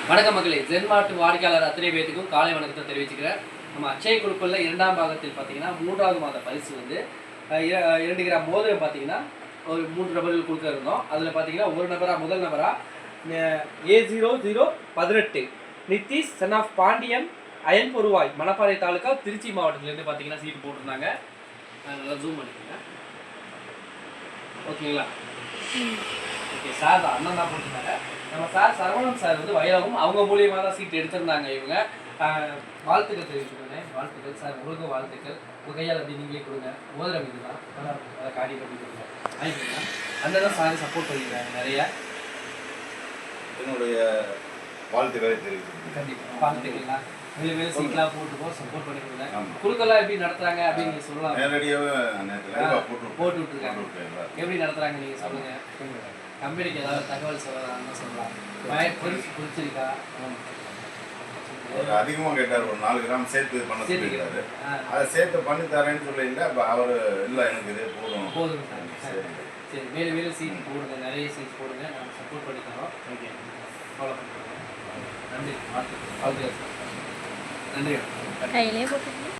வணக்க மக்களே, ஜென்மார்ட் வாடிக்கையாளர் அத்தனை பேத்துக்கும் காலை வணக்கத்தை தெரிவிச்சுக்கிறேன். நம்ம அச்சய குழுக்களில் 2ஆம் பாகத்தில் பார்த்தீங்கன்னா 3வது மாத பரிசு வந்து 2 கிராம் மோதிரம் பார்த்தீங்கன்னா ஒரு 3 நபர்கள் கொடுக்க இருந்தோம். அதில் பார்த்தீங்கன்னா ஒரு நபராக முதல் நபராக A0018 Nitish son of Pandian Ayan Poruvai Manapparai taluka Trichy மாவட்டத்திலேருந்து பார்த்தீங்கன்னா சீட்டு போட்டிருந்தாங்க. நல்லா ஜூம் பண்ணிக்கோங்க. ஓகேங்களா? ஓகே, சார் தான் அண்ணன் தான் போட்டிருந்தாங்க. நம்ம சார் சரவணன் சார் வந்து வயலாகவும் அவங்க மூலியமாக தான் சீட் எடுத்திருந்தாங்க. இவங்க வாழ்த்துக்கள் தெரிவிச்சுக்கோங்க. வாழ்த்துக்கள் சார், உங்களுக்கு வாழ்த்துக்கள். உங்கள் கையால் அப்படி நீங்களே கொடுங்க. மோதிரம் இது தான் அதை காடி பண்ணி கொடுங்க. ஆகிக்கோங்க. அந்த தான் சார் சப்போர்ட் பண்ணிக்கிறாங்க நிறைய. என்னுடைய வாழ்த்துக்களை தெரிவிச்சுக்கோங்க. கண்டிப்பாக வாழ்த்துக்கள்லாம் மேலும் சீட்லாம் போட்டுப்போம், சப்போர்ட் பண்ணி கொடுங்க. குழுக்கெல்லாம் எப்படி நடத்துகிறாங்க அப்படின்னு நீங்கள் சொல்லலாம். நேரடியாக போட்டு விட்டுருக்காங்க. எப்படி நடத்துகிறாங்க நீங்கள் சொல்லுங்கள். கம்பெனிக்கு ஏதாவது தகவல் சொல்லலாம்னு சொல்லலாம். பரிசு பிடிச்சிருக்கா? அதிகமாக கேட்டார். ஒரு 4 கிராம் சேர்த்து பண்ண சொல்லியிருக்காரு. அதை சேர்த்து பண்ணி தரேன்னு சொல்லல. அப்போ அவர் இல்லை, எனக்கு இதே போதும் போதும். சரி, மேலும் சீட் போடுங்க, நிறைய சீட் போடுங்க, நாங்கள் சப்போர்ட் பண்ணி தரோம். ஓகே, ஃபாலோ பண்ணுறோம். நன்றி, வாழ்த்துக்கள். நன்றி. கையிலே போட்டு